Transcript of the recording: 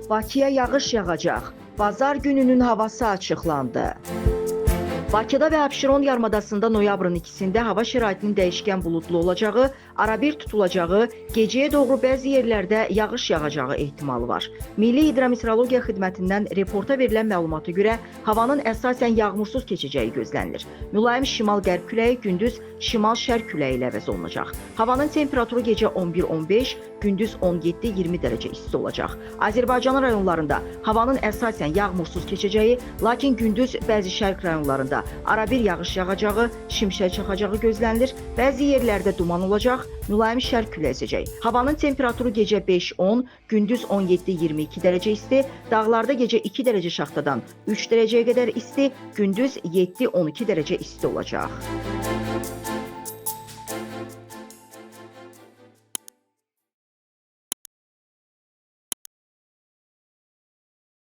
Bakıya yağış yağacaq. Bazar gününün havası açıqlandı. Bakıda və Abşeron yarımadasında noyabrın 2-də hava şəraitinin dəyişkən buludlu olacağı, arabir tutulacağı, gecəyə doğru bəzi yerlərdə yağış yağacağı ehtimalı var. Milli Hidrometeorologiya Xidmətindən reporta verilən məlumata görə havanın əsasən yağmursuz keçəcəyi gözlənilir. Mülayim şimal-qərb küləyi gündüz şimal-şərq küləyi ilə əvəz olunacaq. Havanın temperaturu gecə 11-15, gündüz 17-20 dərəcə isti olacaq. Azərbaycanın rayonlarında havanın əsasən yağmursuz keçəcəyi, lakin gündüz bəzi şərq rayonlarında arabir yağış yağacağı, şimşək çaxacağı gözlənilir. Bəzi yerlərdə duman olacaq, mülayim şərq küləyi əsəcək. Havanın temperaturu gecə 5-10, gündüz 17-22 dərəcə isti, dağlarda gecə 2 dərəcə şaxtadan 3 dərəcəyə qədər isti, gündüz 7-12 dərəcə isti olacaq.